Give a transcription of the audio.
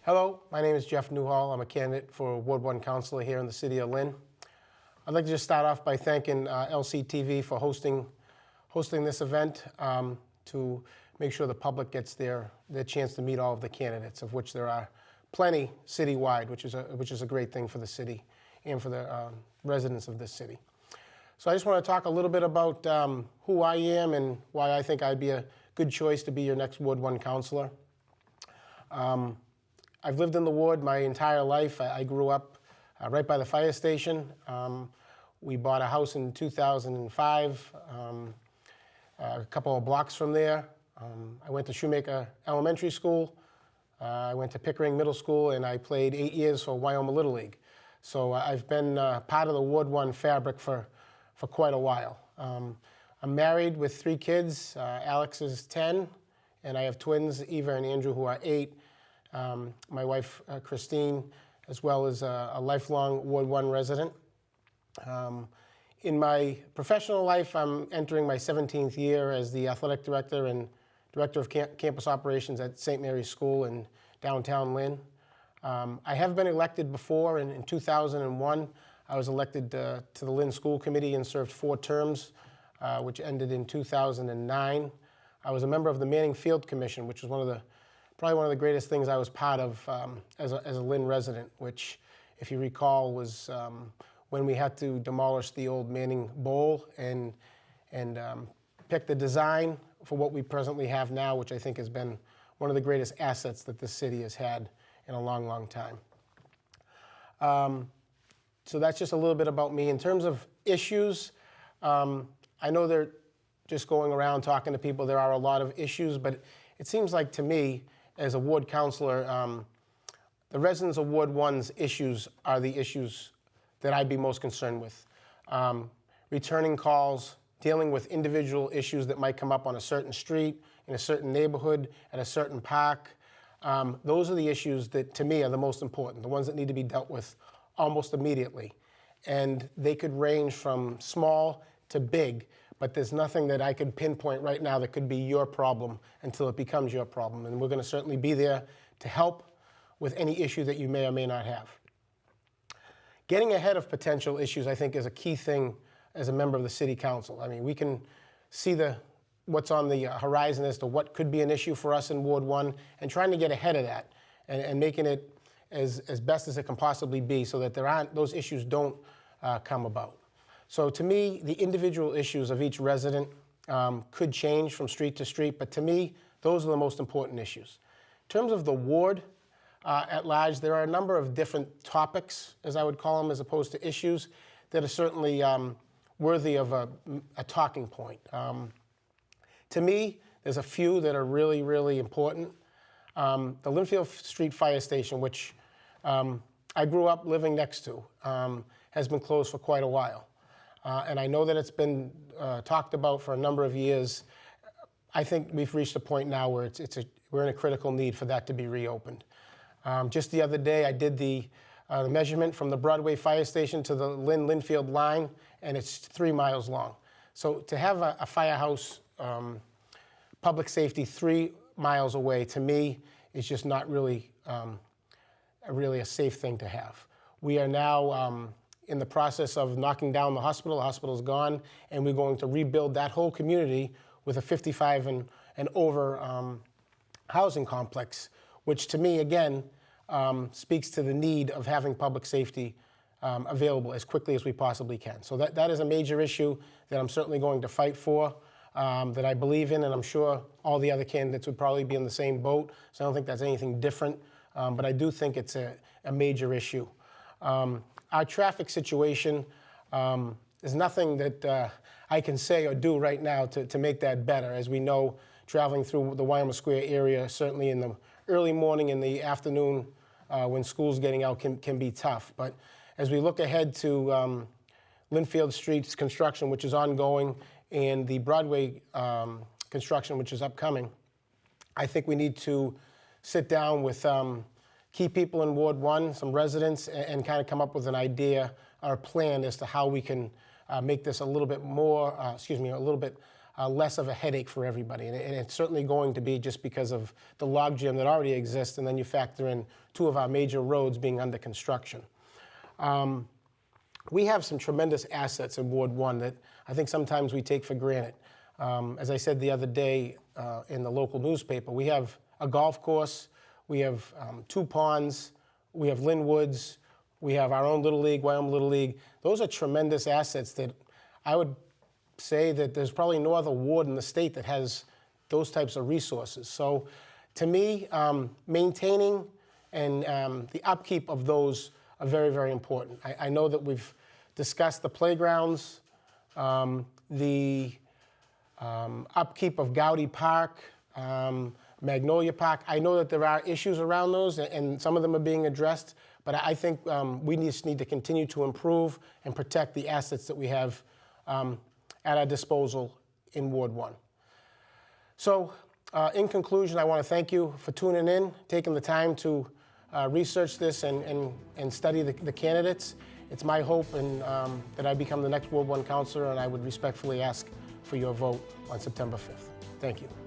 Hello, my name is Jeff Newhall. I'm a candidate for Ward 1 Councilor here in the City of Lynn. I'd like to just start off by thanking LCTV for hosting this event to make sure the public gets their chance to meet all of the candidates, of which there are plenty citywide, which is a great thing for the city and for the residents of this city. So I just want to talk a little bit about who I am and why I think I'd be a good choice to be your next Ward 1 Councilor. I've lived in the ward my entire life. I grew up right by the fire station. We bought a house in 2005, a couple of blocks from there. I went to Shoemaker Elementary School. I went to Pickering Middle School, and I played 8 years for Wyoming Little League. So I've been part of the Ward 1 fabric for quite a while. I'm married with 3 kids. Alex is 10, and I have twins, Eva and Andrew, who are 8. My wife, Christine, as well as a lifelong Ward 1 resident. In my professional life, I'm entering my 17th year as the athletic director and director of campus operations at St. Mary's School in downtown Lynn. I have been elected before. In 2001, I was elected to the Lynn School Committee and served 4 terms, which ended in 2009. I was a member of the Manning Field Commission, which was probably one of the greatest things I was part of as a Lynn resident, which, if you recall, was when we had to demolish the old Manning Bowl and pick the design for what we presently have now, which I think has been one of the greatest assets that this city has had in a long, long time. So that's just a little bit about me. In terms of issues, I know they're just going around talking to people. There are a lot of issues, but it seems like to me, as a ward councilor, the residents of Ward 1's issues are the issues that I'd be most concerned with. Returning calls, dealing with individual issues that might come up on a certain street, in a certain neighborhood, at a certain park. Those are the issues that, to me, are the most important, the ones that need to be dealt with almost immediately. And they could range from small to big, but there's nothing that I could pinpoint right now that could be your problem until it becomes your problem. And we're going to certainly be there to help with any issue that you may or may not have. Getting ahead of potential issues, I think, is a key thing as a member of the City Council. I mean, we can see what's on the horizon as to what could be an issue for us in Ward 1 and trying to get ahead of that and making it as best as it can possibly be so that those issues don't come about. So to me, the individual issues of each resident could change from street to street, but to me, those are the most important issues. In terms of the ward at large, there are a number of different topics, as I would call them, as opposed to issues that are certainly worthy of a talking point. To me, there's a few that are really, really important. The Linfield Street Fire Station, which I grew up living next to, has been closed for quite a while. And I know that it's been talked about for a number of years. I think we've reached a point now where we're in a critical need for that to be reopened. Just the other day, I did the measurement from the Broadway Fire Station to the Lynn-Linfield line, and it's 3 miles long. So to have a firehouse, public safety 3 miles away, to me, is just not really a safe thing to have. We are now in the process of knocking down the hospital. The hospital's gone, and we're going to rebuild that whole community with a 55 and over housing complex, which to me, again, speaks to the need of having public safety available as quickly as we possibly can. So that is a major issue that I'm certainly going to fight for, that I believe in, and I'm sure all the other candidates would probably be in the same boat, so I don't think that's anything different, but I do think it's a major issue. Our traffic situation is nothing that I can say or do right now to make that better. As we know, traveling through the Wyoming Square area, certainly in the early morning and the afternoon when school's getting out can be tough. But as we look ahead to Linfield Street's construction, which is ongoing, and the Broadway construction, which is upcoming, I think we need to sit down with key people in Ward 1, some residents, and kind of come up with an idea or a plan as to how we can make this a little bit more, a little bit less of a headache for everybody. And it's certainly going to be just because of the logjam that already exists, and then you factor in 2 of our major roads being under construction. We have some tremendous assets in Ward 1 that I think sometimes we take for granted. As I said the other day in the local newspaper, we have a golf course, we have 2 ponds, we have Lynn Woods, we have our own Little League, Wyoming Little League. Those are tremendous assets that I would say that there's probably no other ward in the state that has those types of resources. So to me, maintaining and the upkeep of those are very, very important. I know that we've discussed the playgrounds, the upkeep of Gowdy Park, Magnolia Park. I know that there are issues around those, and some of them are being addressed, but I think we just need to continue to improve and protect the assets that we have at our disposal in Ward 1. So in conclusion, I want to thank you for tuning in, taking the time to research this and study the candidates. It's my hope that I become the next Ward 1 councilor, and I would respectfully ask for your vote on September 5th. Thank you.